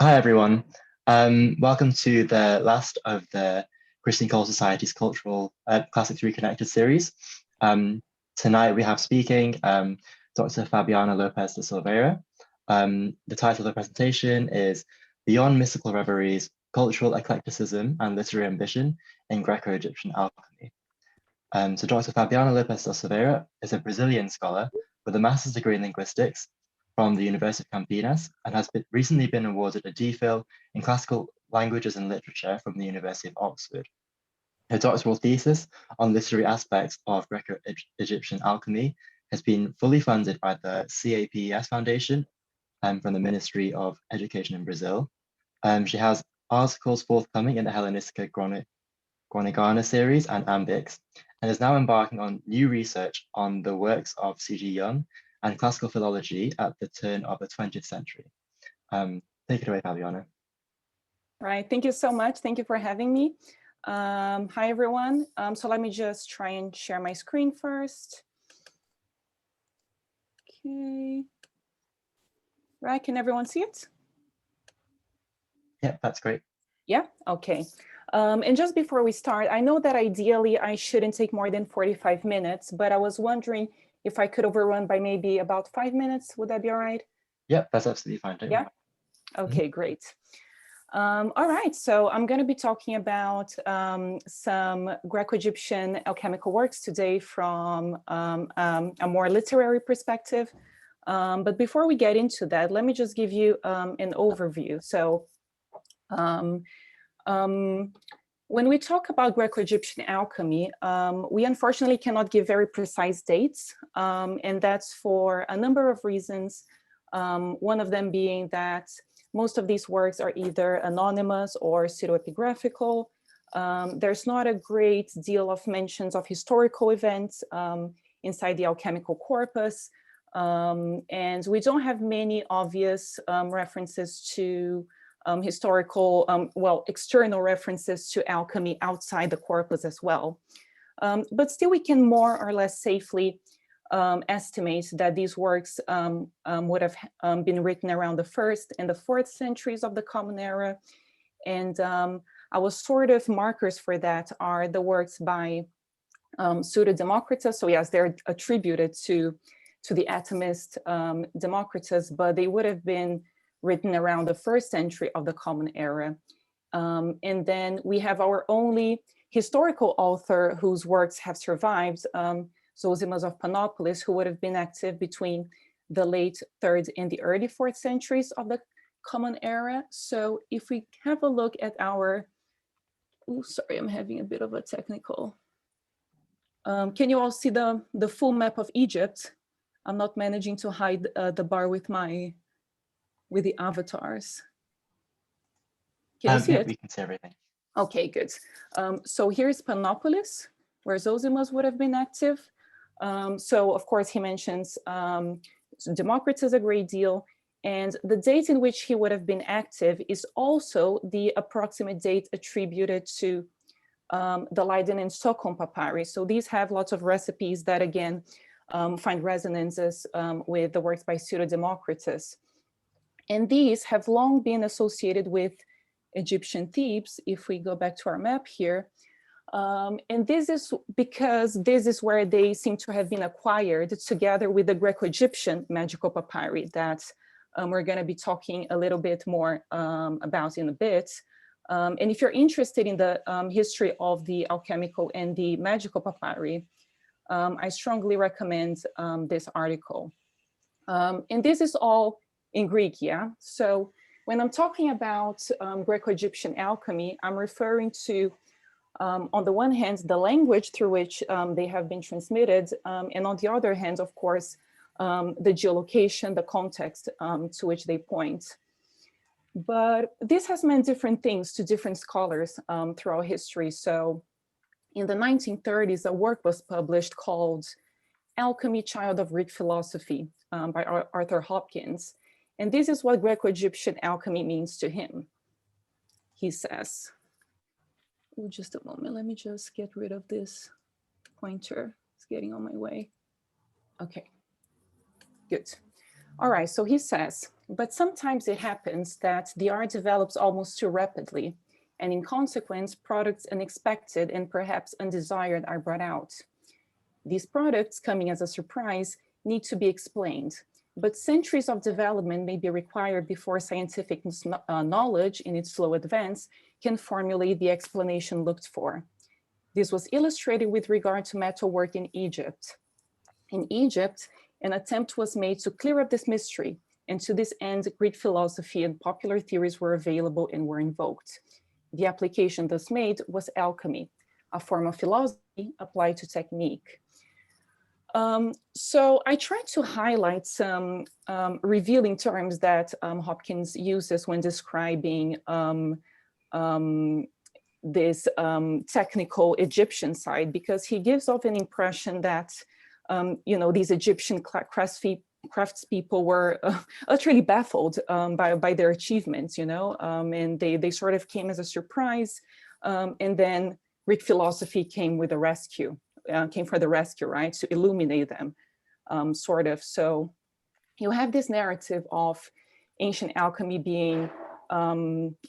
Hi, everyone. Welcome to the last of the Christian Culture Society's Cultural Classics Reconnected series. Tonight we have speaking Dr. Fabiana Lopes da Silveira. The title of the presentation is Beyond Mystical Reveries, Cultural Eclecticism and Literary Ambition in Greco-Egyptian Alchemy. So Dr. Fabiana Lopes da Silveira is a Brazilian scholar with a master's degree in linguistics from the University of Campinas and has recently been awarded a DPhil in classical languages and literature from the University of Oxford. Her doctoral thesis on literary aspects of Greco-Egyptian alchemy has been fully funded by the CAPES Foundation from the Ministry of Education in Brazil. She has articles forthcoming in the Hellenistica Chronigana series and Ambix, and is now embarking on new research on the works of C.G. Jung and classical philology at the turn of the 20th century. Take it away, Fabiana. Right, thank you so much. Thank you for having me. Hi, everyone. So let me just try and share my screen first. Okay. Right, can everyone see it? Yeah, that's great. Yeah, okay. And just before we start, I know that ideally I shouldn't take more than 45 minutes, but I was wondering if I could overrun by maybe about 5 minutes. Would that be all right? Yeah, that's absolutely fine. Yeah. Okay, great. All right, so I'm going to be talking about some Greco-Egyptian alchemical works today from a more literary perspective. But before we get into that, let me just give you an overview. So when we talk about Greco-Egyptian alchemy, we unfortunately cannot give very precise dates, and that's for a number of reasons. One of them being that most of these works are either anonymous or pseudoepigraphical. There's not a great deal of mentions of historical events inside the alchemical corpus, and we don't have many obvious references to historical, external references to alchemy outside the corpus as well. But still we can more or less safely estimate that these works would have been written around the 1st and the 4th centuries of the Common Era. And our sort of markers for that are the works by pseudo-Democritus. So yes, they're attributed to the atomist Democritus, but they would have been written around the 1st century of the Common Era. And then we have our only historical author whose works have survived, Zozimos of Panopoulos, who would have been active between the late 3rd and the early 4th centuries of the Common Era. So if we have a look at our, oh, sorry, I'm having a bit of a technical. Can you all see the full map of Egypt? I'm not managing to hide the bar with the avatars. Can you see it? We can see everything. Okay, good. So here's Panopoulos, where Zozimos would have been active. So of course he mentions Democritus a great deal, and the date in which he would have been active is also the approximate date attributed to the Leiden and Stockholm papyri. So these have lots of recipes that again find resonances with the works by pseudo-Democritus. And these have long been associated with Egyptian Thebes, if we go back to our map here. And this is because this is where they seem to have been acquired together with the Greco-Egyptian magical papyri that we're going to be talking a little bit more about in a bit. And if you're interested in the history of the alchemical and the magical papyri, I strongly recommend this article. And this is all in Greek, yeah? So when I'm talking about Greco-Egyptian alchemy, I'm referring to, on the one hand, the language through which they have been transmitted, and on the other hand, of course, the geolocation, the context to which they point. But this has meant different things to different scholars throughout history. So in the 1930s, a work was published called Alchemy, Child of Greek Philosophy by Arthur Hopkins. And this is what Greco-Egyptian alchemy means to him. He says, oh, just a moment, let me just get rid of this pointer. It's getting on my way. Okay, good. All right, so he says, But sometimes it happens that the art develops almost too rapidly, and in consequence, products unexpected and perhaps undesired are brought out. These products, coming as a surprise, need to be explained, but centuries of development may be required before scientific knowledge in its slow advance can formulate the explanation looked for. This was illustrated with regard to metalwork in Egypt. In Egypt, an attempt was made to clear up this mystery, and to this end, Greek philosophy and popular theories were available and were invoked. The application thus made was alchemy, a form of philosophy applied to technique. So I tried to highlight some revealing terms that Hopkins uses when describing this technical Egyptian side, because he gives off an impression that these Egyptian craftspeople were utterly baffled by their achievements, and they sort of came as a surprise, and then Greek philosophy came with a rescue. Came for the rescue, right? To illuminate them, sort of. So you have this narrative of ancient alchemy being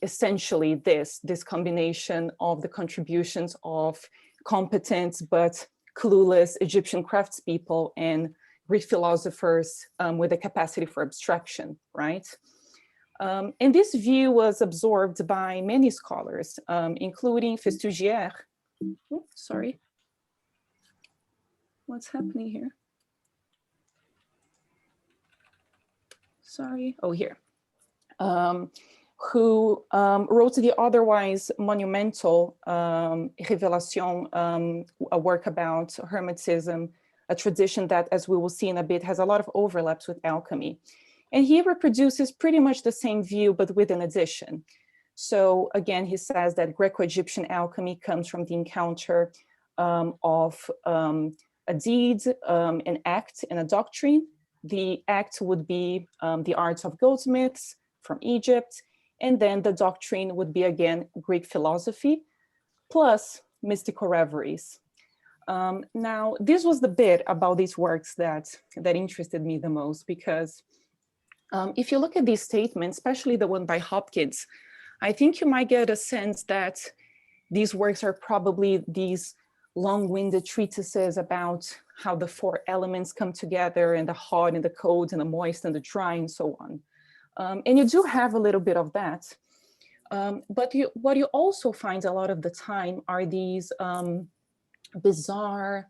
essentially this combination of the contributions of competent but clueless Egyptian craftspeople and Greek philosophers with a capacity for abstraction, right? And this view was absorbed by many scholars, including Festugière. Sorry. What's happening here? Sorry, oh, here. Who wrote the otherwise monumental Révélation, a work about Hermetism, a tradition that, as we will see in a bit, has a lot of overlaps with alchemy. And he reproduces pretty much the same view, but with an addition. So again, he says that Greco-Egyptian alchemy comes from the encounter of a deed, an act, and a doctrine. The act would be the arts of goldsmiths from Egypt, and then the doctrine would be, again, Greek philosophy, plus mystical reveries. Now, this was the bit about these works that interested me the most, because if you look at these statements, especially the one by Hopkins, I think you might get a sense that these works are probably these long-winded treatises about how the four elements come together, and the hot and the cold and the moist and the dry and so on. And you do have a little bit of that. But what you also find a lot of the time are these bizarre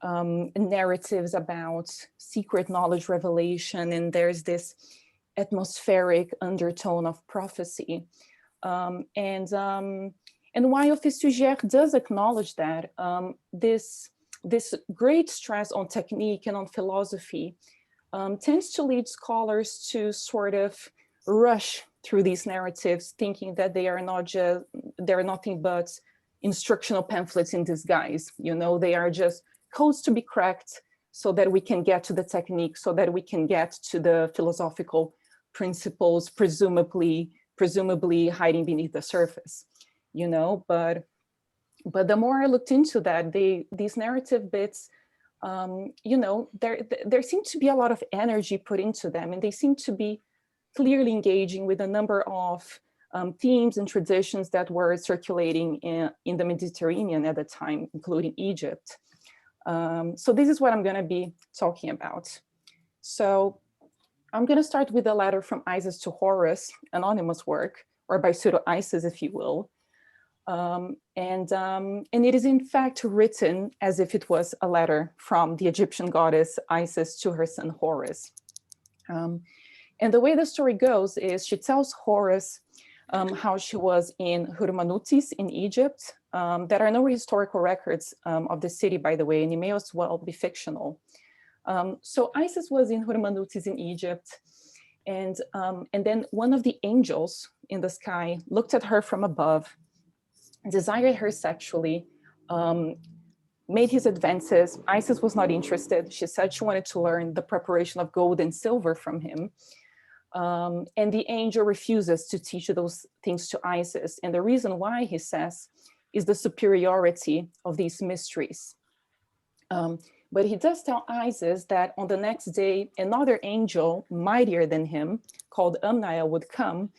narratives about secret knowledge revelation, and there's this atmospheric undertone of prophecy. And while Festugière does acknowledge that, this great stress on technique and on philosophy tends to lead scholars to sort of rush through these narratives, thinking that they're nothing but instructional pamphlets in disguise. They are just codes to be cracked so that we can get to the technique, so that we can get to the philosophical principles, presumably hiding beneath the surface. But the more I looked into that, these narrative bits, there seemed to be a lot of energy put into them, and they seem to be clearly engaging with a number of themes and traditions that were circulating in the Mediterranean at the time, including Egypt. So this is what I'm going to be talking about. So I'm going to start with a letter from Isis to Horus, anonymous work, or by pseudo-Isis, if you will. And it is in fact written as if it was a letter from the Egyptian goddess Isis to her son Horus. And the way the story goes is she tells Horus how she was in Hurmanutes in Egypt. There are no historical records of the city, by the way, and it may as well be fictional. So Isis was in Hurmanutes in Egypt, and then one of the angels in the sky looked at her from above, desired her sexually, made his advances. Isis was not interested. She said she wanted to learn the preparation of gold and silver from him. And the angel refuses to teach those things to Isis. And the reason why, he says, is the superiority of these mysteries. But he does tell Isis that on the next day, another angel mightier than him called Amniel would come,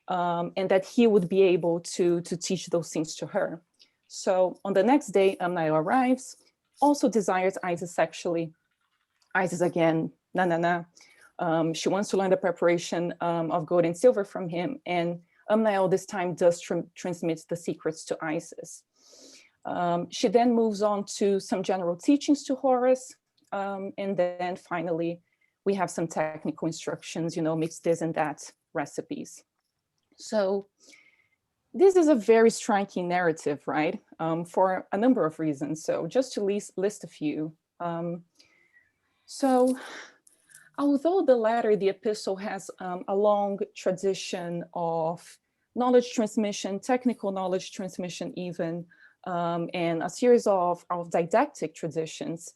and that he would be able to teach those things to her. So on the next day, Amniel arrives, also desires Isis sexually. Isis again, she wants to learn the preparation of gold and silver from him, and Amniel this time does transmit the secrets to Isis. She then moves on to some general teachings to Horus, and then finally we have some technical instructions, mix this and that recipes. So this is a very striking narrative, right? For a number of reasons. So just to list a few. So although the epistle has a long tradition of knowledge transmission, technical knowledge transmission even, and a series of didactic traditions,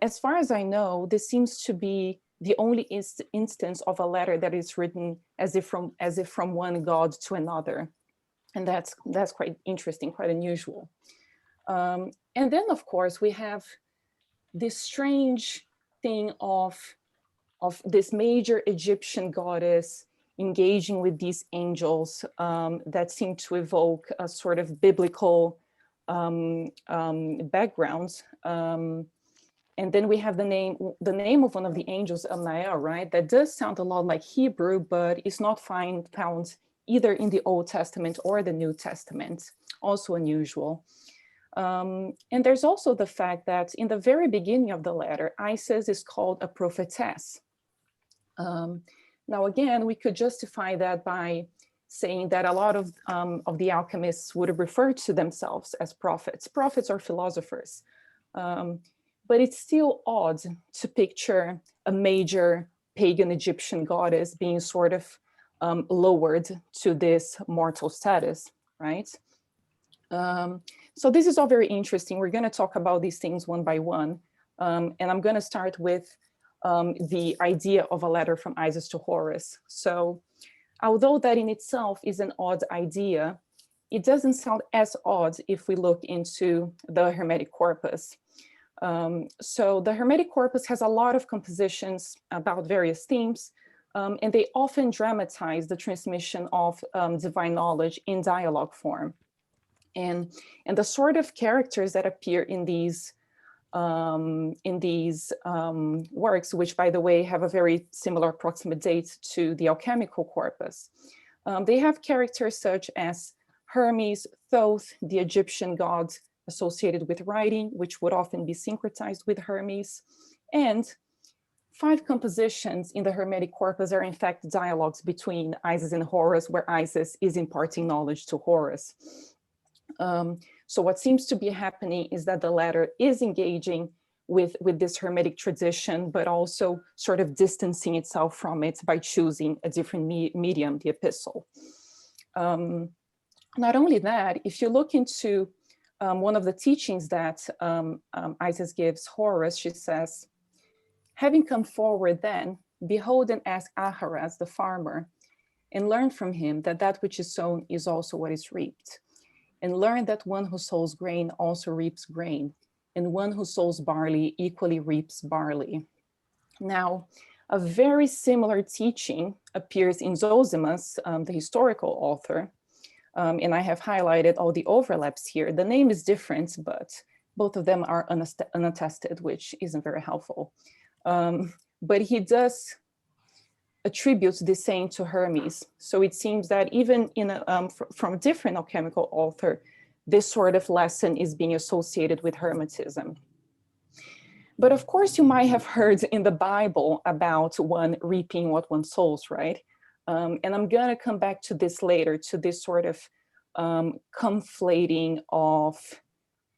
as far as I know, this seems to be the only instance of a letter that is written as if from one god to another. And that's quite interesting, quite unusual. And then, of course, we have this strange thing of this major Egyptian goddess engaging with these angels that seem to evoke a sort of biblical background. And then we have the name of one of the angels, Amniel, right? That does sound a lot like Hebrew, but it's not found either in the Old Testament or the New Testament, also unusual. And there's also the fact that in the very beginning of the letter, Isis is called a prophetess. Now, again, we could justify that by saying that a lot of the alchemists would refer to themselves as prophets or philosophers. But it's still odd to picture a major pagan Egyptian goddess being sort of lowered to this mortal status, right? So this is all very interesting. We're going to talk about these things one by one. And I'm going to start with the idea of a letter from Isis to Horus. So although that in itself is an odd idea, it doesn't sound as odd if we look into the Hermetic corpus. So the Hermetic corpus has a lot of compositions about various themes, and they often dramatize the transmission of divine knowledge in dialogue form. And the sort of characters that appear in these works, which, by the way, have a very similar approximate date to the alchemical corpus. They have characters such as Hermes, Thoth, the Egyptian god associated with writing, which would often be syncretized with Hermes. And 5 compositions in the Hermetic corpus are in fact dialogues between Isis and Horus, where Isis is imparting knowledge to Horus. So what seems to be happening is that the latter is engaging with this Hermetic tradition, but also sort of distancing itself from it by choosing a different medium, the epistle. Not only that, if you look into one of the teachings that Isis gives Horus, she says, having come forward then, behold and ask Aharaz, the farmer, and learn from him that which is sown is also what is reaped. And learn that one who sows grain also reaps grain, and one who sows barley equally reaps barley. Now, a very similar teaching appears in Zozimos, the historical author, and I have highlighted all the overlaps here. The name is different, but both of them are unattested, which isn't very helpful. But he does attributes this saying to Hermes. So it seems that even from a different alchemical author, this sort of lesson is being associated with Hermetism. But of course, you might have heard in the Bible about one reaping what one sows, right? And I'm going to come back to this later, to this sort of conflating of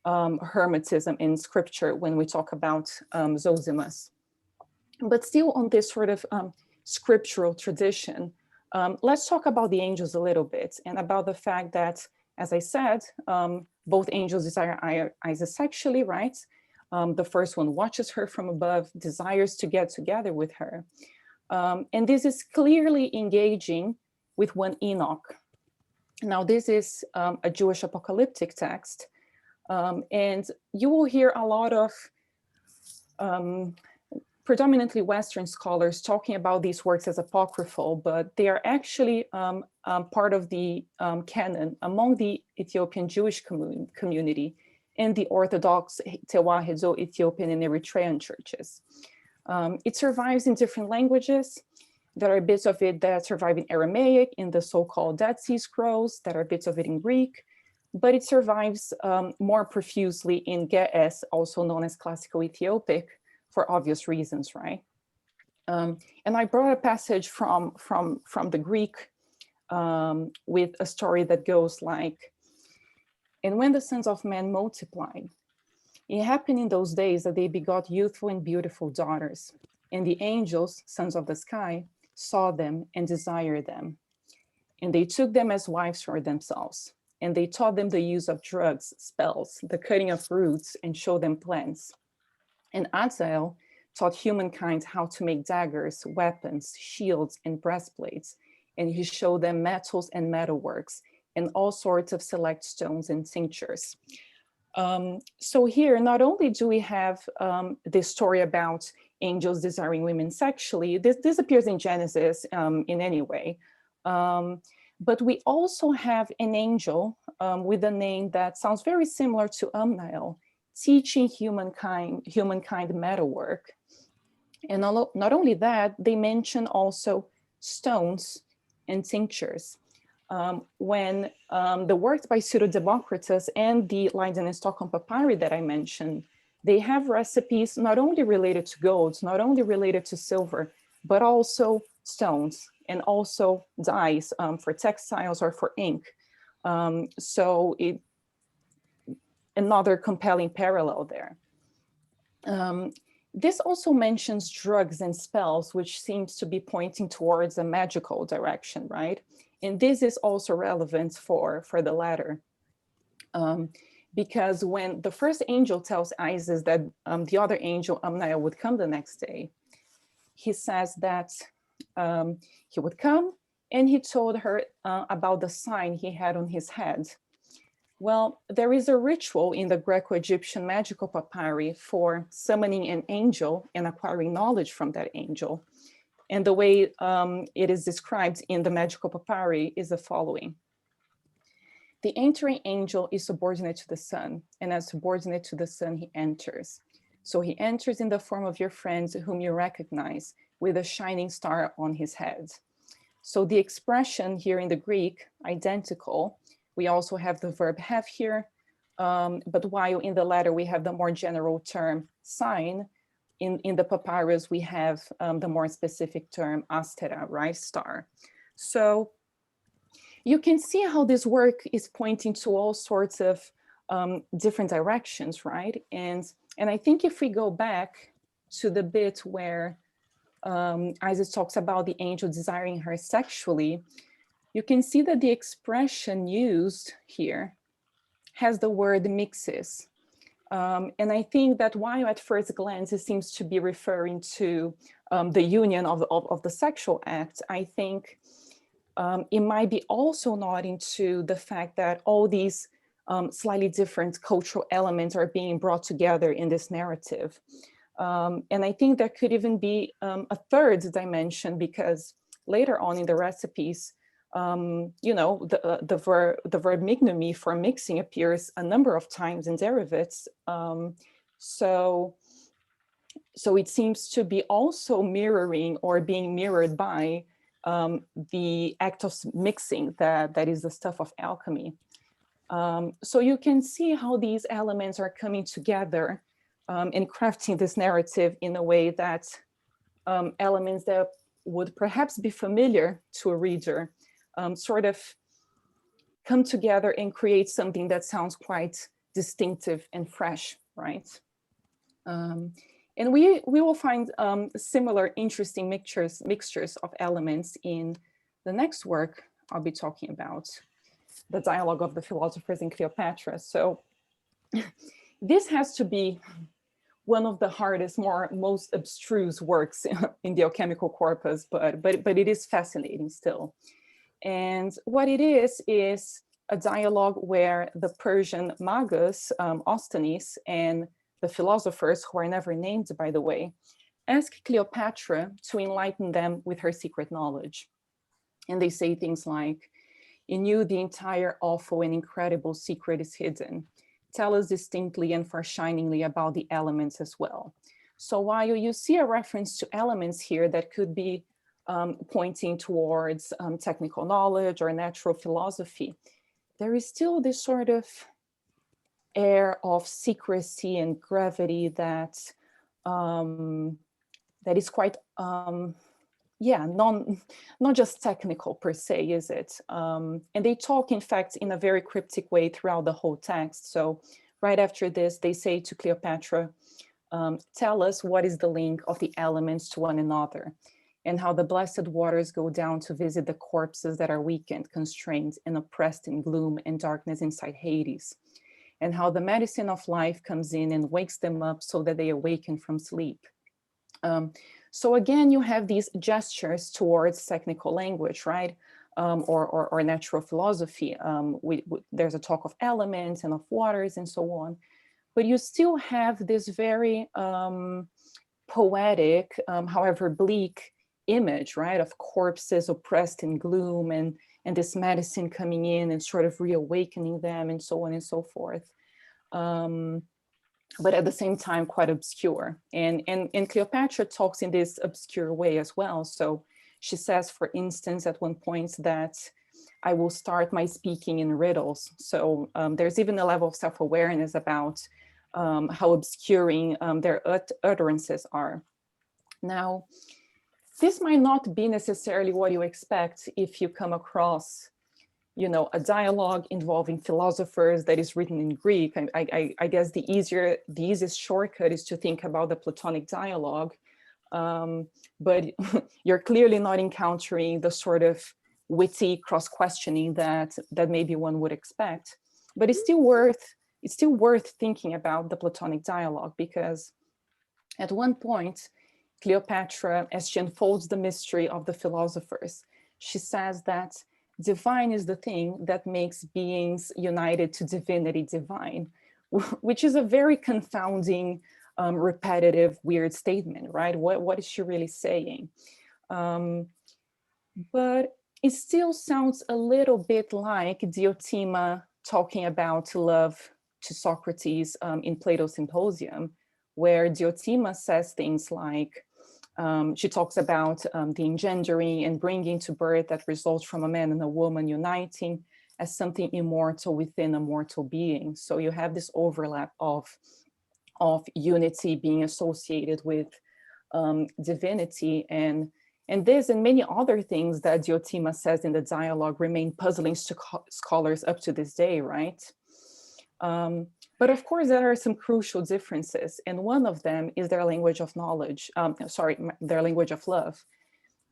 Hermetism in scripture when we talk about Zozimos. But still on this sort of scriptural tradition, let's talk about the angels a little bit and about the fact that, as I said, both angels desire Isis sexually, right? The first one watches her from above, desires to get together with her. And this is clearly engaging with one Enoch. Now, this is a Jewish apocalyptic text, and you will hear a lot of predominantly Western scholars talking about these works as apocryphal, but they are actually part of the canon among the Ethiopian Jewish community and the Orthodox Tewahedo Ethiopian and Eritrean churches. It survives in different languages. There are bits of it that survive in Aramaic, in the so-called Dead Sea Scrolls, that are bits of it in Greek, but it survives more profusely in Ge'ez, also known as Classical Ethiopic, for obvious reasons, right? And I brought a passage from the Greek with a story that goes like, "And when the sons of men multiplied, it happened in those days that they begot youthful and beautiful daughters, and the angels, sons of the sky, saw them and desired them. And they took them as wives for themselves, and they taught them the use of drugs, spells, the cutting of roots, and showed them plants. And Azael taught humankind how to make daggers, weapons, shields, and breastplates, and he showed them metals and metalworks, and all sorts of select stones and tinctures." So here, not only do we have this story about angels desiring women sexually, this appears in Genesis in any way, but we also have an angel with a name that sounds very similar to Amnael, teaching humankind metalwork. And not only that, they mention also stones and tinctures. When the works by Pseudo-Democritus and the Leiden and Stockholm Papyri that I mentioned, they have recipes not only related to gold, not only related to silver, but also stones and also dyes for textiles or for ink. So another compelling parallel there. This also mentions drugs and spells, which seems to be pointing towards a magical direction, right? And this is also relevant for the latter. Because when the first angel tells Isis that the other angel, Amnael, would come the next day, he says that he would come, and he told her about the sign he had on his head. Well, there is a ritual in the Greco-Egyptian magical papyri for summoning an angel and acquiring knowledge from that angel. And the way it is described in the magical papyri is the following. The entering angel is subordinate to the sun, and as subordinate to the sun, he enters. So he enters in the form of your friends whom you recognize, with a shining star on his head. So the expression here in the Greek, identical. We also have the verb have here, but while in the latter we have the more general term sign, in the papyrus we have the more specific term astera, right, star. So you can see how this work is pointing to all sorts of different directions, right? And I think if we go back to the bit where Isis talks about the angel desiring her sexually, you can see that the expression used here has the word mixes. And I think that while at first glance it seems to be referring to the union of the sexual act, I think it might be also nodding to the fact that all these slightly different cultural elements are being brought together in this narrative. And I think there could even be a third dimension, because later on in the recipes, you know, the verb mignomi for mixing appears a number of times in derivatives. So it seems to be also mirroring or being mirrored by the act of mixing that is the stuff of alchemy. So you can see how these elements are coming together and crafting this narrative in a way that elements that would perhaps be familiar to a reader sort of come together and create something that sounds quite distinctive and fresh, right? And we will find similar interesting mixtures of elements in the next work I'll be talking about, the dialogue of the philosophers in Cleopatra. So this has to be one of the hardest, most abstruse works in the alchemical corpus, but it is fascinating still. And what it is a dialogue where the Persian magus, Ostanis, and the philosophers, who are never named, by the way, ask Cleopatra to enlighten them with her secret knowledge. And they say things like, "In you, the entire awful and incredible secret is hidden. Tell us distinctly and far-shiningly about the elements as well." So while you see a reference to elements here that could be pointing towards technical knowledge or natural philosophy, there is still this sort of air of secrecy and gravity that that is quite yeah, not just technical per se, is it? And they talk, in fact, in a very cryptic way throughout the whole text. So right after this, they say to Cleopatra, "Tell us what is the link of the elements to one another, and how the blessed waters go down to visit the corpses that are weakened, constrained, and oppressed in gloom and darkness inside Hades, and how the medicine of life comes in and wakes them up so that they awaken from sleep." So again, you have these gestures towards technical language, right? Or natural philosophy. There's a talk of elements and of waters and so on, but you still have this very poetic, however bleak image, right? Of corpses oppressed in gloom and this medicine coming in and sort of reawakening them and so on and so forth. But at the same time, quite obscure. And Cleopatra talks in this obscure way as well. So she says, for instance, at one point that I will start my speaking in riddles. So there's even a level of self-awareness about how obscuring their utterances are. Now, this might not be necessarily what you expect if you come across, you know, a dialogue involving philosophers that is written in Greek. I guess the easiest shortcut is to think about the Platonic dialogue, but you're clearly not encountering the sort of witty cross-questioning that maybe one would expect. But it's still worth thinking about the Platonic dialogue, because at one point, Cleopatra, as she unfolds the mystery of the philosophers, she says that divine is the thing that makes beings united to divinity divine, which is a very confounding, repetitive, weird statement, right? What is she really saying? But it still sounds a little bit like Diotima talking about love to Socrates in Plato's Symposium, where Diotima says things like, she talks about the engendering and bringing to birth that results from a man and a woman uniting as something immortal within a mortal being. So you have this overlap of unity being associated with divinity, and this and many other things that Diotima says in the dialogue remain puzzling to scholars up to this day, right? But of course, there are some crucial differences, and one of them is their language of knowledge, their language of love.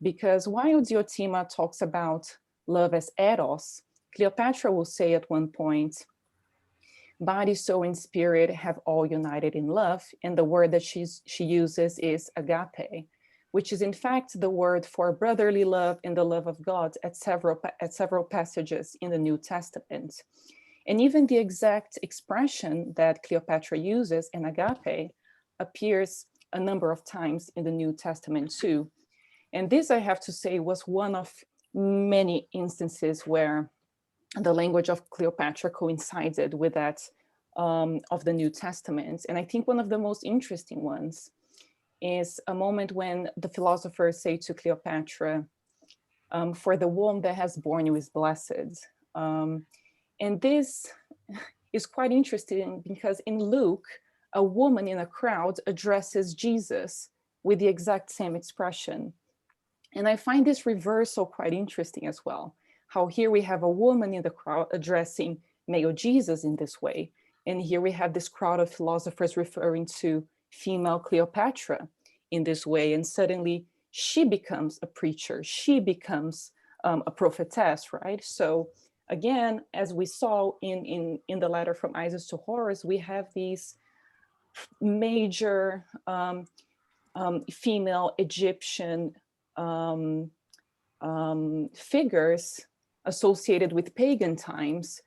Because while Diotima talks about love as eros, Cleopatra will say at one point, body, soul, and spirit have all united in love, and the word that she uses is agape, which is in fact the word for brotherly love and the love of God at several passages in the New Testament. And even the exact expression that Cleopatra uses in agape appears a number of times in the New Testament too. And this, I have to say, was one of many instances where the language of Cleopatra coincided with that of the New Testament. And I think one of the most interesting ones is a moment when the philosophers say to Cleopatra, for the womb that has borne you is blessed. And this is quite interesting because in Luke, a woman in a crowd addresses Jesus with the exact same expression. And I find this reversal quite interesting as well. How here we have a woman in the crowd addressing male Jesus in this way. And here we have this crowd of philosophers referring to female Cleopatra in this way. And suddenly she becomes a preacher. She becomes a prophetess, right? So again, as we saw in the letter from Isis to Horus, we have these major female Egyptian figures associated with pagan times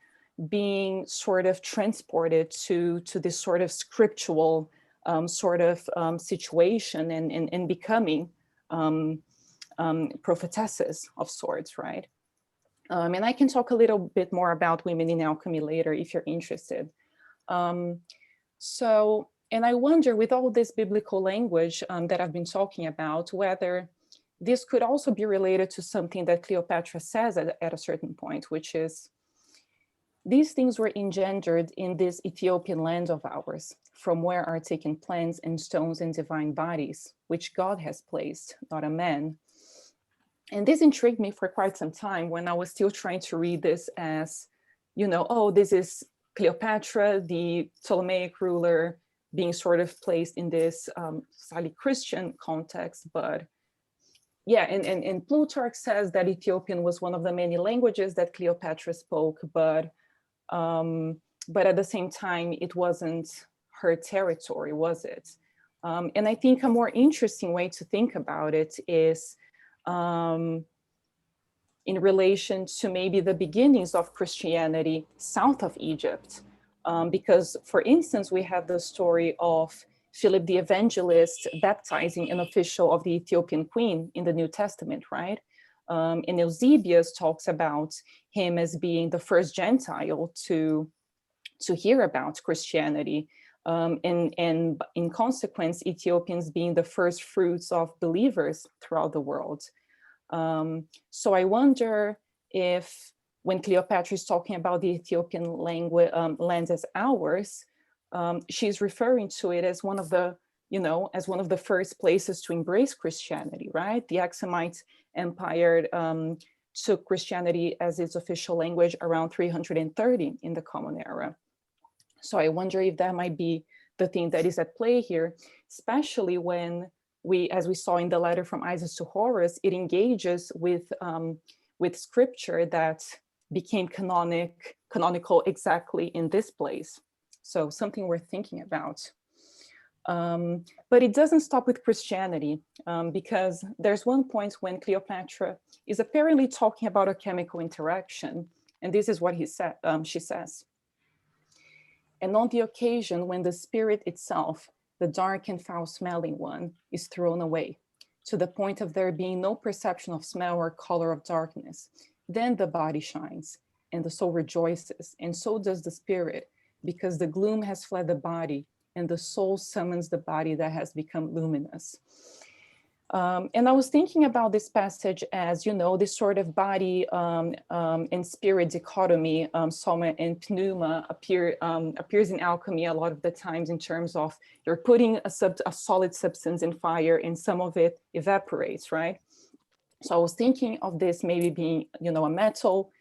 being sort of transported to this sort of scriptural situation and becoming prophetesses of sorts, right? And I can talk a little bit more about women in alchemy later if you're interested. And I wonder, with all this biblical language that I've been talking about, whether this could also be related to something that Cleopatra says at a certain point, which is, these things were engendered in this Ethiopian land of ours, from where are taken plants and stones and divine bodies, which God has placed, not a man. And this intrigued me for quite some time when I was still trying to read this as, oh, this is Cleopatra, the Ptolemaic ruler, being sort of placed in this slightly Christian context. But yeah, and Plutarch says that Ethiopian was one of the many languages that Cleopatra spoke, but at the same time, it wasn't her territory, was it? And I think a more interesting way to think about it is in relation to maybe the beginnings of Christianity south of Egypt. Because, for instance, we have the story of Philip the Evangelist baptizing an official of the Ethiopian queen in the New Testament, right? And Eusebius talks about him as being the first Gentile to hear about Christianity. And in consequence, Ethiopians being the first fruits of believers throughout the world. So I wonder if, when Cleopatra is talking about the Ethiopian language land as ours, she's referring to it as one of the, as one of the first places to embrace Christianity, right? The Aksumite Empire took Christianity as its official language around 330 in the Common Era. So I wonder if that might be the thing that is at play here, especially when as we saw in the letter from Isis to Horus, it engages with scripture that became canonical exactly in this place. So something worth thinking about. But it doesn't stop with Christianity, because there's one point when Cleopatra is apparently talking about a chemical interaction, and this is what she says. And on the occasion when the spirit itself, the dark and foul-smelling one, is thrown away, to the point of there being no perception of smell or color of darkness, then the body shines, and the soul rejoices, and so does the spirit, because the gloom has fled the body, and the soul summons the body that has become luminous. And I was thinking about this passage as, this sort of body and spirit dichotomy, soma and pneuma, appears in alchemy a lot of the times in terms of you're putting a solid substance in fire and some of it evaporates, right? So I was thinking of this maybe being, a metal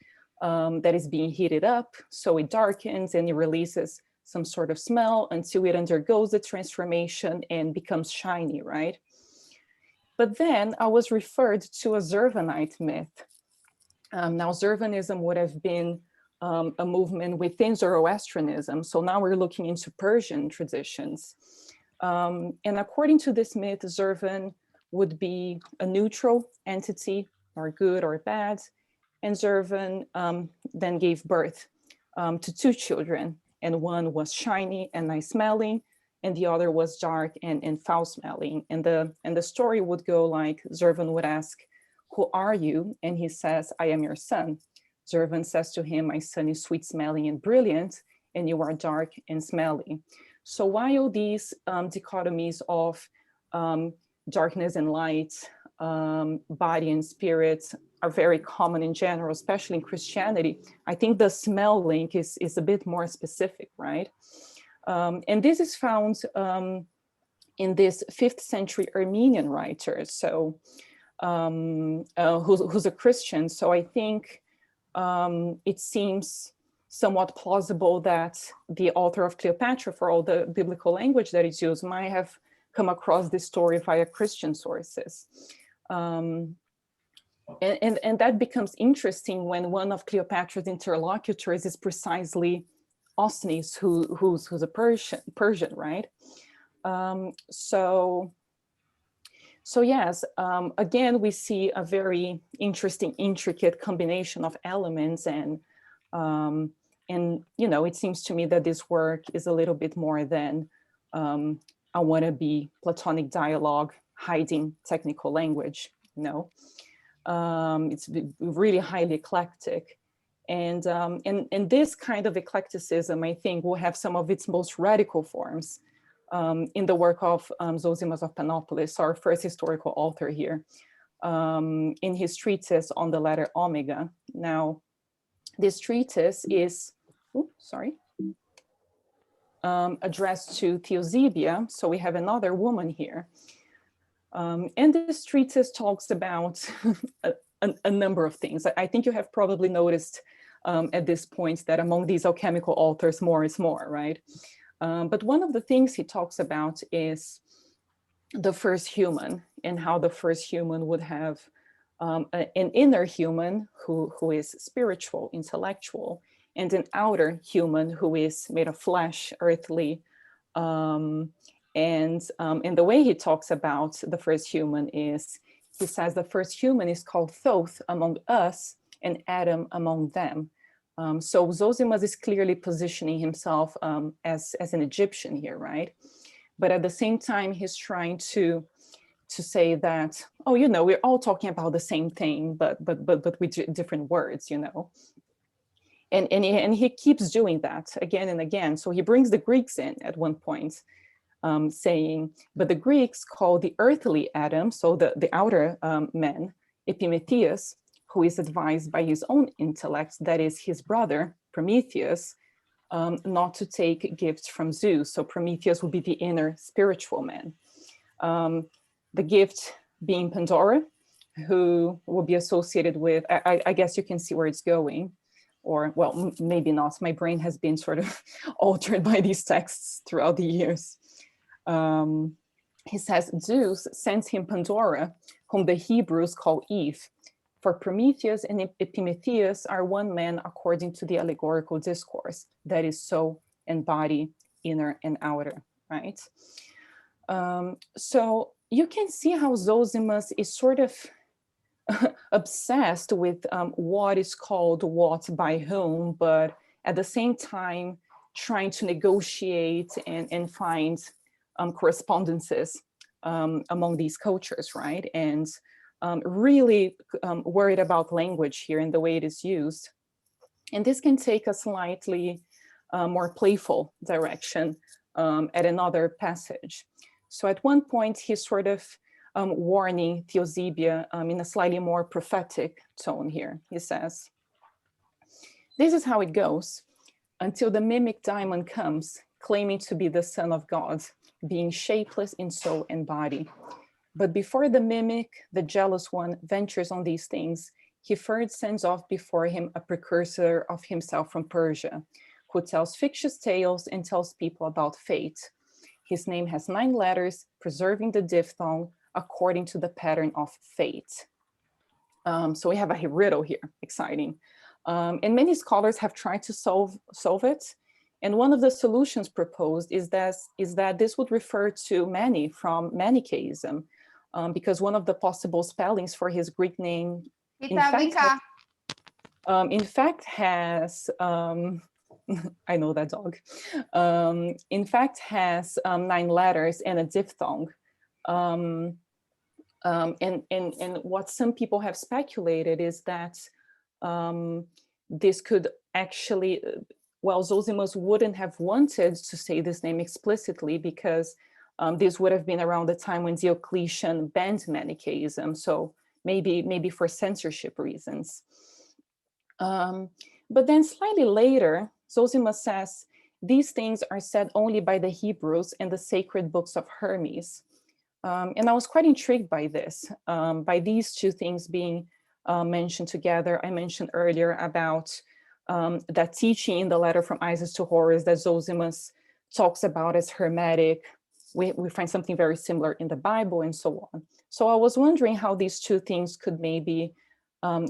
that is being heated up, so it darkens and it releases some sort of smell until it undergoes the transformation and becomes shiny, right? But then I was referred to a Zurvanite myth. Now, Zurvanism would have been a movement within Zoroastrianism. So now we're looking into Persian traditions. And according to this myth, Zurvan would be a neutral entity, or good or bad. And Zurvan then gave birth to two children. And one was shiny and nice smelling, and the other was dark and foul smelling. And the story would go like, Zurvan would ask, "Who are you?" And he says, "I am your son." Zurvan says to him, "My son is sweet smelling and brilliant, and you are dark and smelly." So while these dichotomies of darkness and light, body and spirit are very common in general, especially in Christianity, I think the smell link is a bit more specific, right? And this is found in this 5th century Armenian writer, so who's a Christian. So I think it seems somewhat plausible that the author of Cleopatra, for all the biblical language that is used, might have come across this story via Christian sources. And that becomes interesting when one of Cleopatra's interlocutors is precisely Osnes, who's a Persian, right? So yes, again, we see a very interesting, intricate combination of elements and it seems to me that this work is a little bit more than a wannabe Platonic dialogue hiding technical language. It's really highly eclectic. And this kind of eclecticism, I think, will have some of its most radical forms in the work of Zozimos of Panopoulos, our first historical author here, in his treatise on the letter Omega. Now, this treatise is, addressed to Theosebia, so we have another woman here. And this treatise talks about a number of things. I think you have probably noticed at this point that among these alchemical authors, more is more, right? But one of the things he talks about is the first human, and how the first human would have an inner human who is spiritual, intellectual, and an outer human who is made of flesh, earthly. And the way he talks about the first human is, he says the first human is called Thoth among us and Adam among them. So Zozimos is clearly positioning himself as an Egyptian here, right? But at the same time, he's trying to say that, oh, we're all talking about the same thing, but with different words, And he keeps doing that again and again. So he brings the Greeks in at one point, saying, but the Greeks call the earthly Adam, so the outer man, Epimetheus, who is advised by his own intellect, that is his brother, Prometheus, not to take gifts from Zeus. So Prometheus will be the inner spiritual man. The gift being Pandora, who will be associated with, I guess you can see where it's going, or, well, maybe not. My brain has been sort of altered by these texts throughout the years. He says, Zeus sends him Pandora, whom the Hebrews call Eve. For Prometheus and Epimetheus are one man according to the allegorical discourse, that is soul and body, inner and outer, right? So you can see how Zozimos is sort of obsessed with what is called what by whom, but at the same time trying to negotiate and find correspondences among these cultures, right? And really worried about language here and the way it is used. And this can take a slightly more playful direction at another passage. So at one point, he's sort of warning Theosebia in a slightly more prophetic tone here. He says, this is how it goes until the mimic diamond comes, claiming to be the son of God, being shapeless in soul and body. But before the mimic, the jealous one, ventures on these things, he first sends off before him a precursor of himself from Persia, who tells fictitious tales and tells people about fate. His name has 9 letters, preserving the diphthong according to the pattern of fate. So we have a riddle here, exciting. And many scholars have tried to solve it. And one of the solutions proposed is that this would refer to Mani from Manichaeism, because one of the possible spellings for his Greek name, in fact, has, I know that dog, in fact has 9 letters and a diphthong. And what some people have speculated is that this could actually, well, Zozimos wouldn't have wanted to say this name explicitly because this would have been around the time when Diocletian banned Manichaeism, so maybe for censorship reasons. But then slightly later, Zozimos says, these things are said only by the Hebrews in the sacred books of Hermes. And I was quite intrigued by this, by these two things being mentioned together. I mentioned earlier about that teaching in the letter from Isis to Horus that Zozimos talks about as hermetic. We find something very similar in the Bible and so on. So I was wondering how these two things could maybe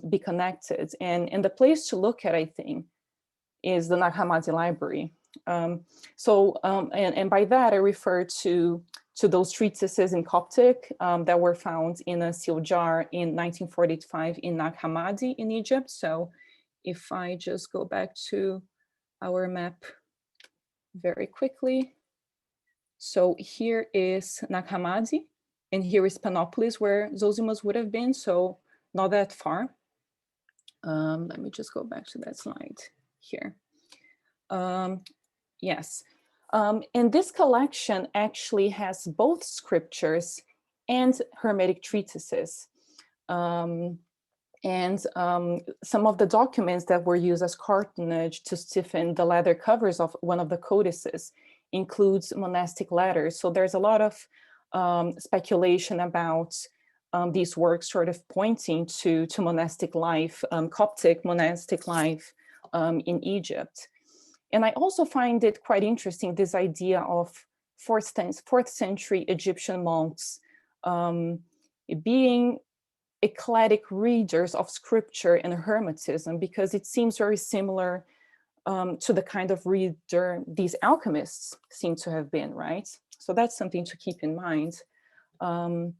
be connected. And the place to look at, I think, is the Nagahamadi Library. And by that, I refer to those treatises in Coptic that were found in a sealed jar in 1945 in Nagahamadi in Egypt. So if I just go back to our map very quickly. So here is Nagahamadi, and here is Panopoulos, where Zozimos would have been, so not that far. Let me just go back to that slide here. Yes, and this collection actually has both scriptures and Hermetic treatises. Some of the documents that were used as cartonnage to stiffen the leather covers of one of the codices includes monastic letters. So there's a lot of speculation about these works sort of pointing to monastic life, Coptic monastic life in Egypt. And I also find it quite interesting, this idea of fourth century Egyptian monks being eclectic readers of scripture and Hermetism, because it seems very similar to the kind of reader these alchemists seem to have been, right? So that's something to keep in mind. And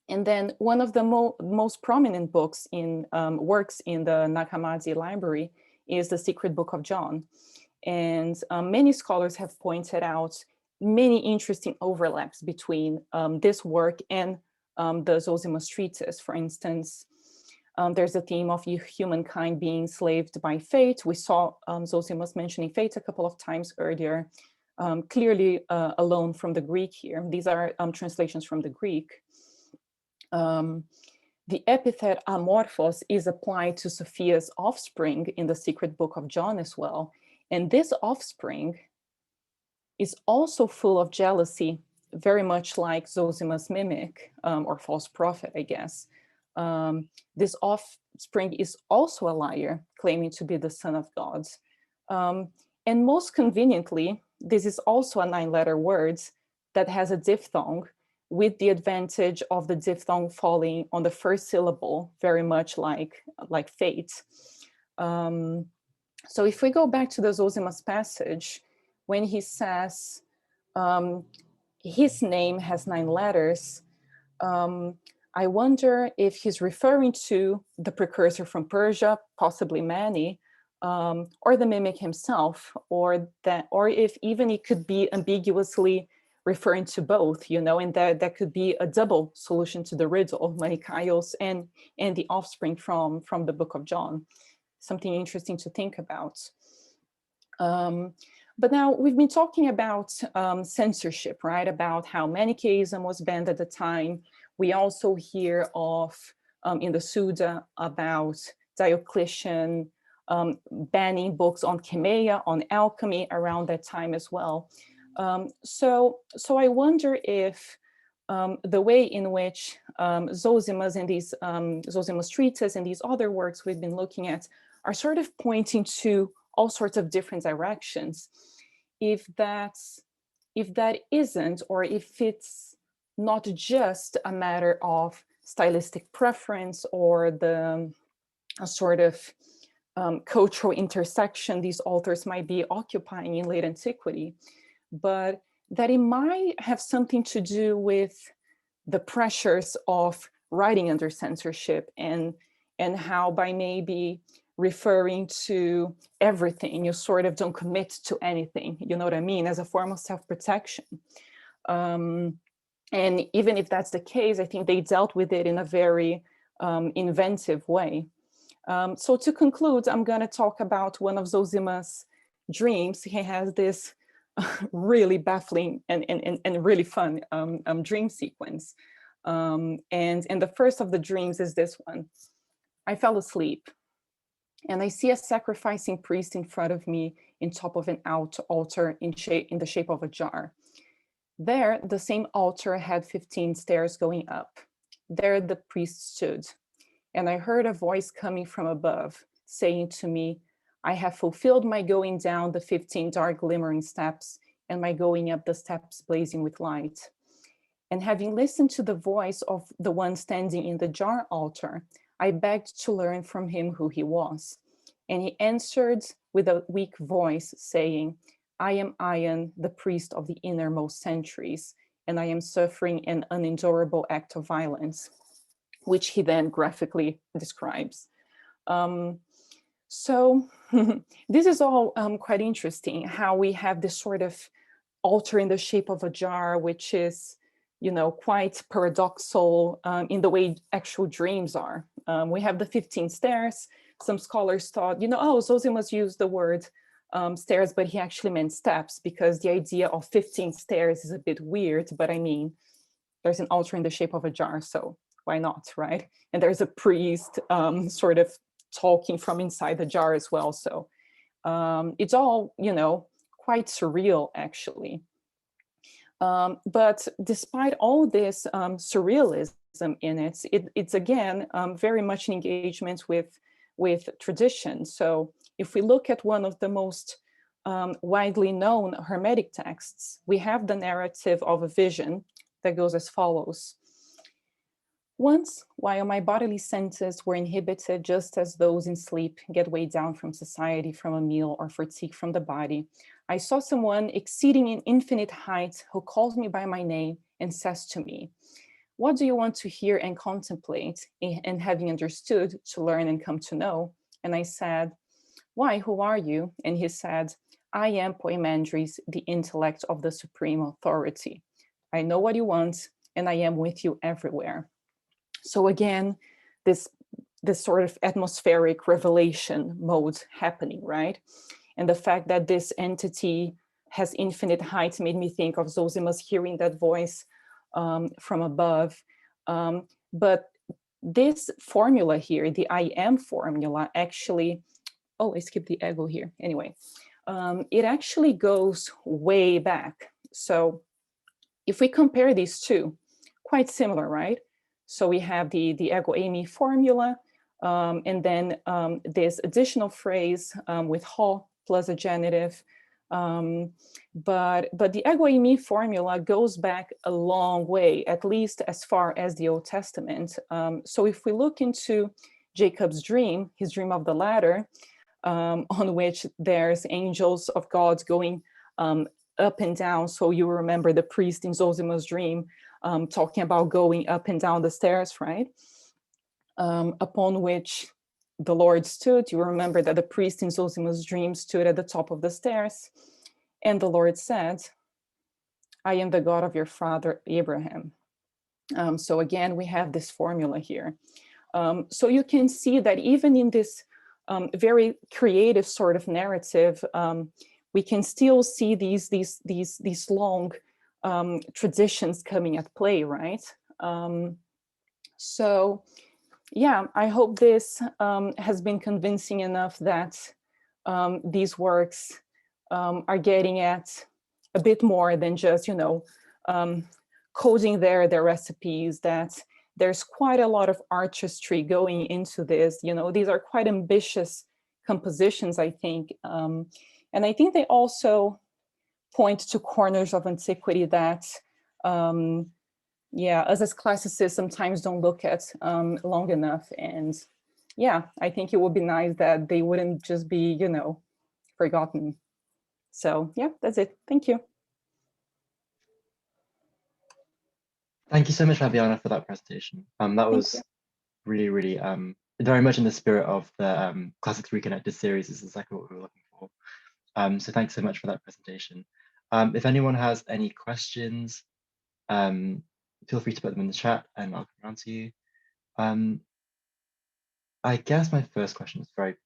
then one of the most prominent books in works in the Nagahamadi Library is the Secret Book of John. And many scholars have pointed out many interesting overlaps between this work and the Zozimos treatise. For instance, there's a theme of humankind being enslaved by fate. We saw Zozimos mentioning fate a couple of times earlier, clearly a loan from the Greek here. These are translations from the Greek. The epithet amorphos is applied to Sophia's offspring in the Secret Book of John as well. And this offspring is also full of jealousy, very much like Zozimos' mimic or false prophet, I guess. This offspring is also a liar, claiming to be the son of God. And most conveniently, this is also a 9-letter word that has a diphthong, with the advantage of the diphthong falling on the first syllable, very much like fate. So if we go back to the Zozimos passage, when he says his name has 9 letters, I wonder if he's referring to the precursor from Persia, possibly Mani, or the mimic himself, or if even it could be ambiguously referring to both, you know, and that could be a double solution to the riddle, Manikaios and the offspring from the Book of John. Something interesting to think about. But now we've been talking about censorship, right? About how Manichaeism was banned at the time. We also hear of, in the Suda, about Diocletian banning books on Chemia, on alchemy around that time as well. So I wonder if the way in which Zozimos and these Zozimos treatises and these other works we've been looking at are sort of pointing to all sorts of different directions. If that isn't, or if it's not just a matter of stylistic preference or a sort of cultural intersection these authors might be occupying in late antiquity, but that it might have something to do with the pressures of writing under censorship, and how by maybe referring to everything, you sort of don't commit to anything, you know what I mean, as a form of self-protection. And even if that's the case, I think they dealt with it in a very inventive way. So to conclude, I'm going to talk about one of Zozimos' dreams. He has this really baffling and really fun dream sequence. And the first of the dreams is this one. I fell asleep, and I see a sacrificing priest in front of me in top of an altar in the shape of a jar. There, the same altar had 15 stairs going up. There the priest stood, and I heard a voice coming from above, saying to me, I have fulfilled my going down the 15 dark glimmering steps, and my going up the steps blazing with light. And having listened to the voice of the one standing in the jar altar, I begged to learn from him who he was. And he answered with a weak voice, saying, I am Ion, the priest of the innermost centuries, and I am suffering an unendurable act of violence, which he then graphically describes. So this is all quite interesting, how we have this sort of altar in the shape of a jar, which is, quite paradoxical in the way actual dreams are. We have the 15 stairs. Some scholars thought, Zosimus used the word stairs, but he actually meant steps, because the idea of 15 stairs is a bit weird, but I mean, there's an altar in the shape of a jar, so why not, right? And there's a priest sort of talking from inside the jar as well. So it's all, quite surreal, actually. But despite all this surrealism in it, it's again very much an engagement with tradition. So if we look at one of the most widely known Hermetic texts, we have the narrative of a vision that goes as follows. Once, while my bodily senses were inhibited just as those in sleep get weighed down from society, from a meal, or fatigue from the body, I saw someone exceeding in infinite height who calls me by my name and says to me, "What do you want to hear and contemplate, and having understood, to learn and come to know?" And I said, "Why, who are you?" And he said, "I am Poimandres, the intellect of the supreme authority. I know what you want, and I am with you everywhere." So again, this sort of atmospheric revelation mode happening, right? And the fact that this entity has infinite height made me think of Zosimus hearing that voice from above. But this formula here, the I am formula, actually, I skipped the ego here. Anyway, it actually goes way back. So if we compare these two, quite similar, right? So we have the ego eimi formula, and then this additional phrase with ho plus a genitive. But the ego eimi formula goes back a long way, at least as far as the Old Testament. So if we look into Jacob's dream, his dream of the ladder, on which there's angels of God going up and down. So you remember the priest in Zosimus' dream talking about going up and down the stairs, right? Upon which the Lord stood. You remember that the priest in Zosimus' dream stood at the top of the stairs, and the Lord said, "I am the God of your father Abraham." So again, we have this formula here. So you can see that even in this very creative sort of narrative, we can still see these long traditions coming at play, right? So yeah, I hope this has been convincing enough that these works are getting at a bit more than just, coding their recipes, that there's quite a lot of artistry going into this. These are quite ambitious compositions, I think. And I think they also point to corners of antiquity that, us as classicists sometimes don't look at long enough. And yeah, I think it would be nice that they wouldn't just be, forgotten. So yeah, that's it. Thank you. Thank you so much, Fabiana, for that presentation. That was really, really very much in the spirit of the Classics Reconnected series. This is exactly what we were looking for. So thanks so much for that presentation. If anyone has any questions, feel free to put them in the chat and I'll come around to you. I guess my first question is very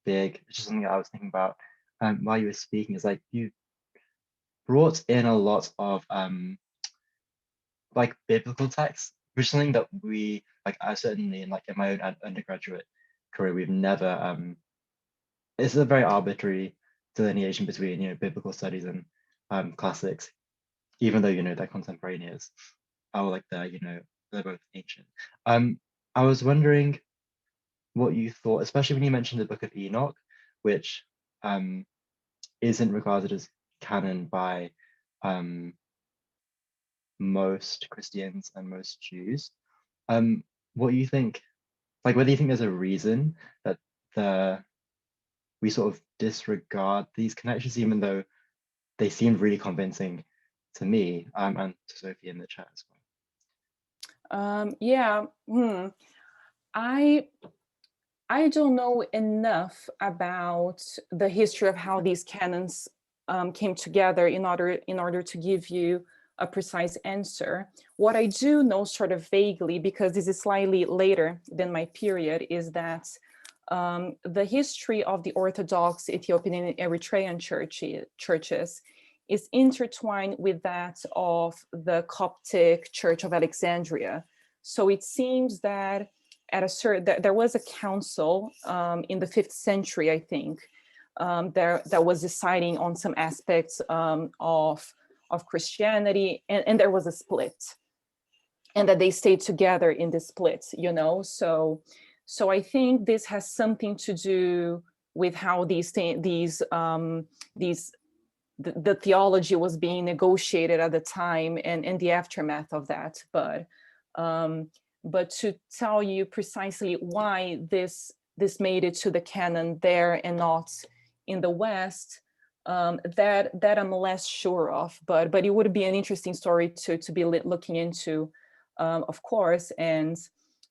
big, which is something that I was thinking about while you were speaking, is like you brought in a lot of like biblical texts, which is something that we, like I certainly in my own undergraduate career, we've never, it's a very arbitrary delineation between, biblical studies and classics, even though, they're contemporaneous, or like they're both ancient. I was wondering what you thought, especially when you mentioned the Book of Enoch, which isn't regarded as canon by most Christians and most Jews. What do you think, like whether you think there's a reason that we sort of disregard these connections, even though they seemed really convincing to me and to Sophie in the chat as well? I I don't know enough about the history of how these canons came together in order to give you a precise answer. What I do know sort of vaguely, because this is slightly later than my period, is that the history of the Orthodox Ethiopian and Eritrean churches is intertwined with that of the Coptic Church of Alexandria. So it seems that there was a council in the 5th century, I think, that was deciding on some aspects of Christianity, and there was a split, and that they stayed together in the split, you know. So I think this has something to do with how the theology was being negotiated at the time and the aftermath of that. But to tell you precisely why this made it to the canon there and not in the West, that I'm less sure of. But it would be an interesting story to be looking into, of course. And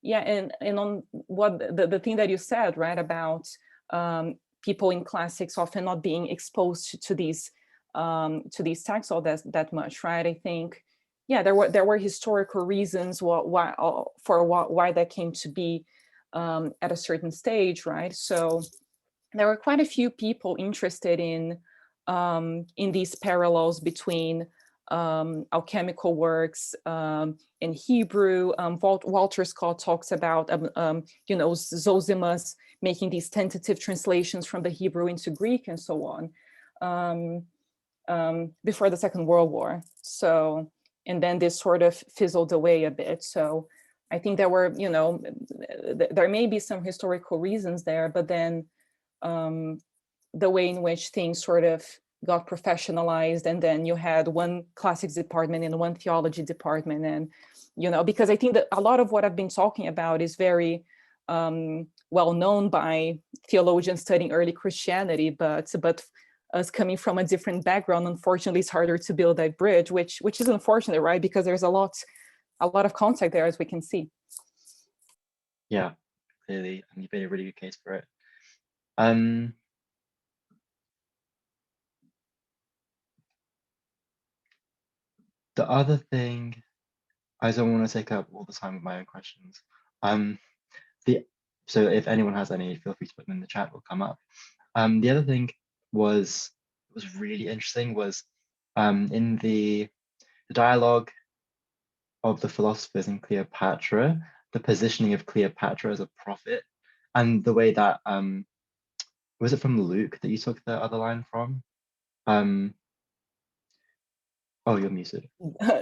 yeah, and on what the thing that you said, right, about people in classics often not being exposed to these texts all that much, right? I think, yeah, there were historical reasons why that came to be at a certain stage, right? So there were quite a few people interested in these parallels between alchemical works in Hebrew. Walter Scott talks about Zozimos making these tentative translations from the Hebrew into Greek and so on. Before the Second World War. So, and then this sort of fizzled away a bit. So I think there were, there may be some historical reasons there, but then the way in which things sort of got professionalized, and then you had one classics department and one theology department. And, because I think that a lot of what I've been talking about is very well known by theologians studying early Christianity, but us coming from a different background, unfortunately, it's harder to build that bridge, which is unfortunate, right? Because there's a lot of contact there, as we can see. Yeah, clearly, and you've made a really good case for it. The other thing, I don't want to take up all the time with my own questions. So if anyone has any, feel free to put them in the chat, will come up. The other thing was really interesting was in the dialogue of the philosophers in Cleopatra, the positioning of Cleopatra as a prophet, and the way that was it from Luke that you took the other line from? Oh, you're muted.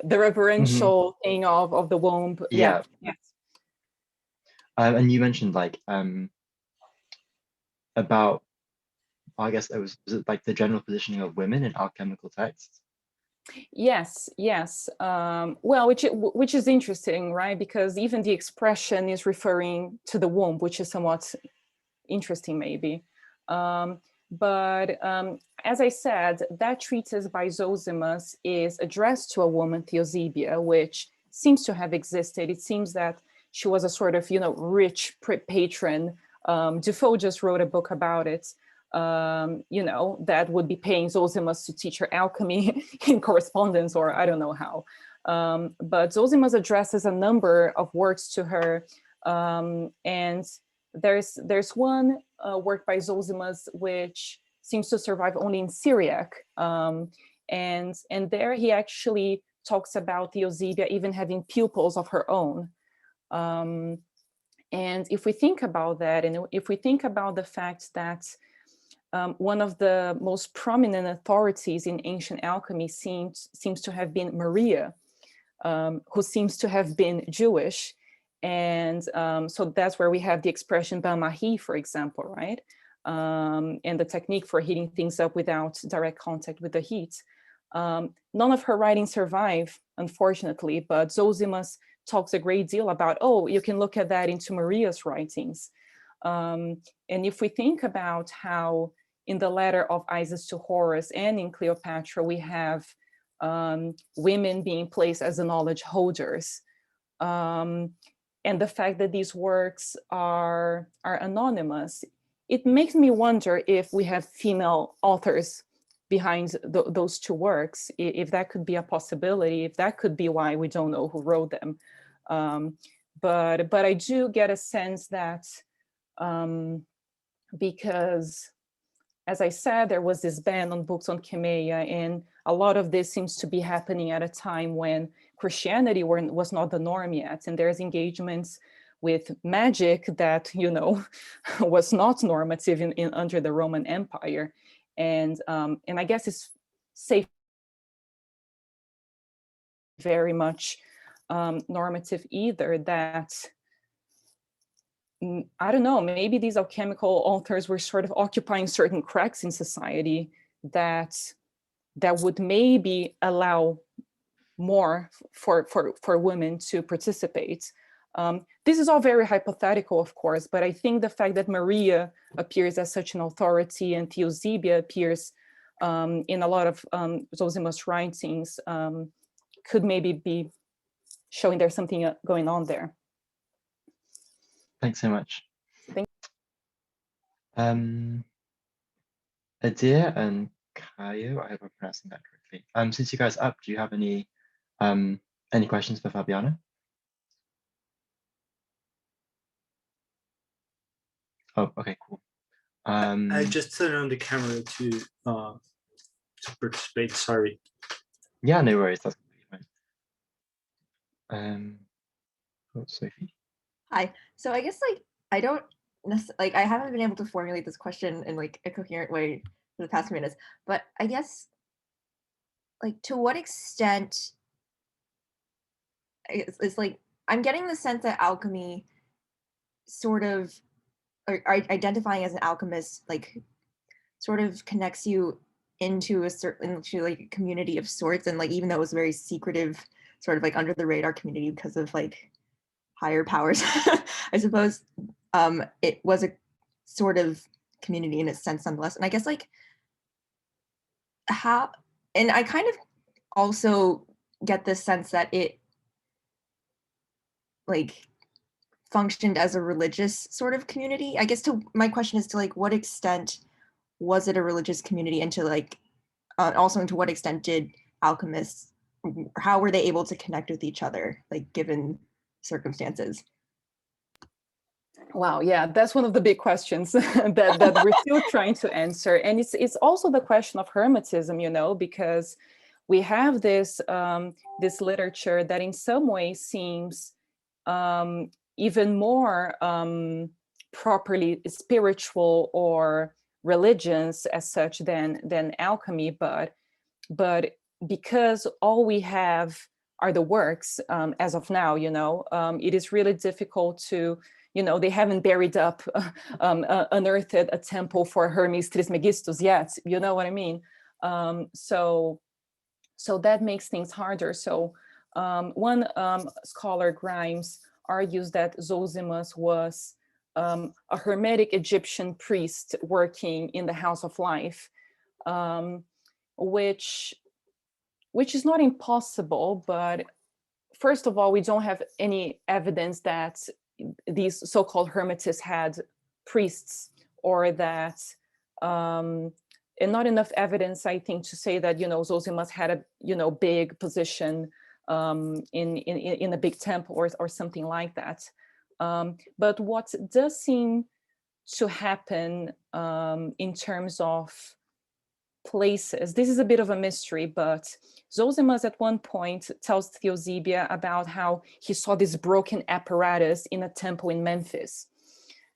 The reverential thing of the womb. Yeah. Yes. And you mentioned like about, I guess was it like the general positioning of women in alchemical texts? Yes. Well, which is interesting, right? Because even the expression is referring to the womb, which is somewhat interesting, maybe. But as I said, that treatise by Zozimos is addressed to a woman, Theosebia, which seems to have existed. It seems that she was a sort of, rich patron. Defoe just wrote a book about it. That would be paying Zozimos to teach her alchemy in correspondence, or I don't know how. But Zozimos addresses a number of works to her, and there's one work by Zozimos which seems to survive only in Syriac, and there he actually talks about Theosebia even having pupils of her own. And if we think about that, and if we think about the fact that one of the most prominent authorities in ancient alchemy seems to have been Maria, who seems to have been Jewish. And so that's where we have the expression Bamahi, for example, right? And the technique for heating things up without direct contact with the heat. None of her writings survive, unfortunately, but Zozimos talks a great deal about, you can look at that into Maria's writings. And if we think about how in the letter of Isis to Horus and in Cleopatra, we have women being placed as the knowledge holders. And and the fact that these works are anonymous, it makes me wonder if we have female authors behind those two works, if that could be a possibility, if that could be why we don't know who wrote them. But I do get a sense that because, as I said, there was this ban on books on Kemeia, and a lot of this seems to be happening at a time when Christianity was not the norm yet, and there's engagements with magic that, you know, was not normative in under the Roman Empire, and I guess it's safe, very much normative either, that I don't know, maybe these alchemical authors were sort of occupying certain cracks in society that would maybe allow more for women to participate. This is all very hypothetical, of course, but I think the fact that Maria appears as such an authority and Theosebia appears in a lot of Zozimos writings could maybe be showing there's something going on there. Thanks so much. Thank Adir and Kayo, I hope I'm pronouncing that correctly. Since you guys are up, do you have any questions for Fabiana? Oh, okay, cool. I just turned on the camera to participate. Sorry. Yeah, no worries. That's completely fine. Oh, Sophie. Hi. So I guess I don't necessarily I haven't been able to formulate this question in like a coherent way for the past minutes, but I guess to what extent it's like I'm getting the sense that alchemy sort of or identifying as an alchemist sort of connects you into like a community of sorts, and even though it was very secretive, sort of under the radar community because of higher powers, I suppose, it was a sort of community in a sense nonetheless. And I guess how, and I kind of also get this sense that it functioned as a religious sort of community. I guess my question is to what extent was it a religious community, and to also to what extent did alchemists, how were they able to connect with each other given circumstances? Wow, yeah, that's one of the big questions that we're still trying to answer. And it's also the question of Hermetism, you know, because we have this this literature that in some ways seems even more properly spiritual or religions as such than alchemy, but because all we have are the works as of now, you know, it is really difficult to, you know, they haven't buried up, unearthed a temple for Hermes Trismegistus yet, you know what I mean? So that makes things harder. So one scholar, Grimes, argues that Zozimos was a Hermetic Egyptian priest working in the House of Life, which is not impossible, but first of all, we don't have any evidence that these so-called Hermetists had priests, or that, and not enough evidence, I think, to say that, you know, Zozimos had a, you know, big position in a big temple or something like that. But what does seem to happen in terms of places, this is a bit of a mystery, but Zozimos at one point tells Theosebia about how he saw this broken apparatus in a temple in Memphis,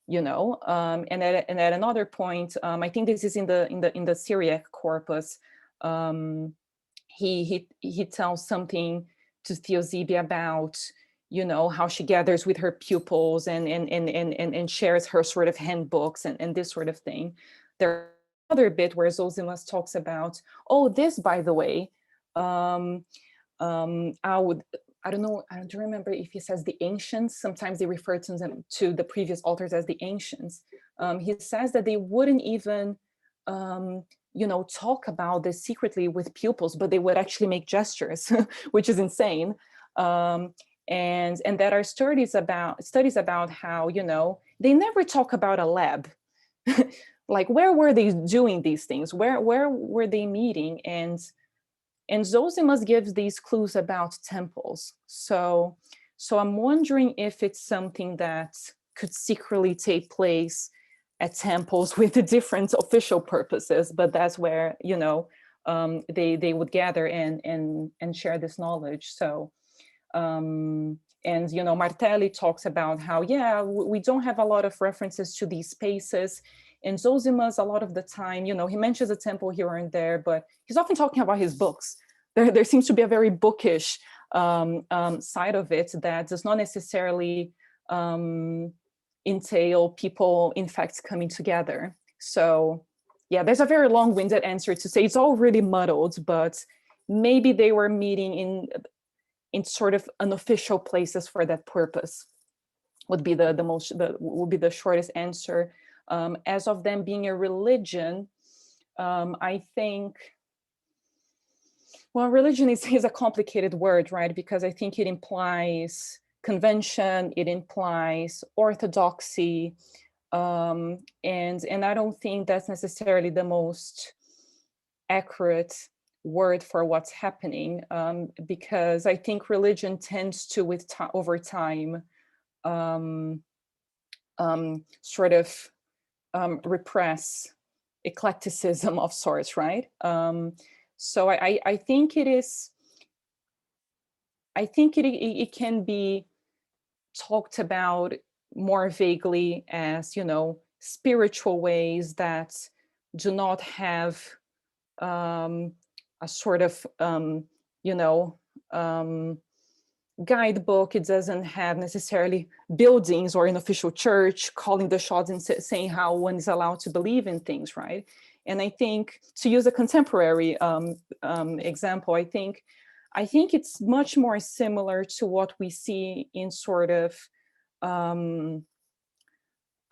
you know, and at another point, I think this is in the Syriac corpus, he tells something to Theosebia about, you know, how she gathers with her pupils and shares her sort of handbooks and this sort of thing. There's another bit where Zozimos talks about, oh, this, by the way, I don't know, I don't remember if he says the ancients. Sometimes they refer to them, to the previous authors, as the ancients. He says that they wouldn't even, you know, talk about this secretly with pupils, but they would actually make gestures, which is insane. and there are studies about how, you know, they never talk about a lab. Like, where were they doing these things? Where were they meeting? And Zozimos gives these clues about temples. So I'm wondering if it's something that could secretly take place at temples with different official purposes, but that's where, you know, they would gather and share this knowledge. So, and, you know, Martelli talks about how, yeah, we don't have a lot of references to these spaces. And Zozimos, a lot of the time, you know, he mentions a temple here and there, but he's often talking about his books. There seems to be a very bookish side of it that does not necessarily entail people, in fact, coming together. So yeah, there's a very long-winded answer to say it's all really muddled, but maybe they were meeting in sort of unofficial places for that purpose. Would be would be the shortest answer. As of them being a religion, I think, well, religion is a complicated word, right? Because I think it implies convention, it implies orthodoxy, and I don't think that's necessarily the most accurate word for what's happening, because I think religion tends to, over time, sort of repress eclecticism of sorts, right? So I think it is. I think it can be talked about more vaguely as, you know, spiritual ways that do not have a sort of, you know, guidebook. It doesn't have necessarily buildings or an official church calling the shots and saying how one is allowed to believe in things, right? And I think, to use a contemporary example, I think it's much more similar to what we see in sort of, I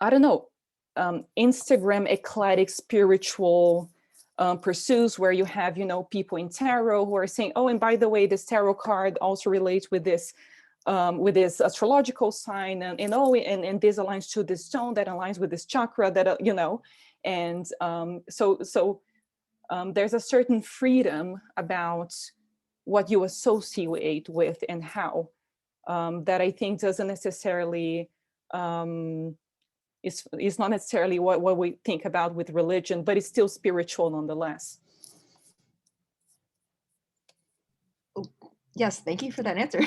don't know, Instagram eclectic spiritual pursuits, where you have, you know, people in tarot who are saying, oh, and by the way, this tarot card also relates with this astrological sign, and oh, and this aligns to this stone that aligns with this chakra, that you know, and so there's a certain freedom about what you associate with and how, that I think doesn't necessarily is not necessarily what we think about with religion, but it's still spiritual nonetheless. Yes, thank you for that answer.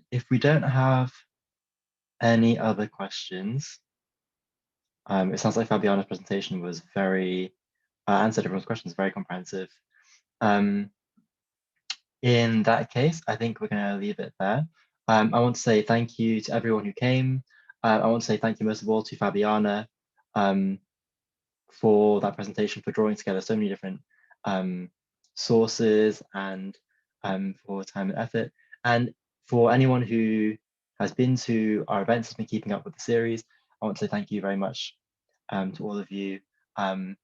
If we don't have any other questions, it sounds like Fabiana's presentation was very, answered everyone's questions, very comprehensive. In that case, I think we're going to leave it there. I want to say thank you to everyone who came. I want to say thank you most of all to Fabiana for that presentation, for drawing together so many different sources, and for time and effort. And for anyone who has been to our events, has been keeping up with the series, I want to say thank you very much to all of you. And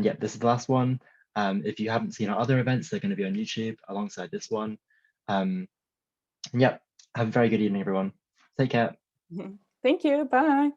yeah, this is the last one. If you haven't seen our other events, they're going to be on YouTube alongside this one. Yeah, have a very good evening, everyone. Take care. Thank you. Bye.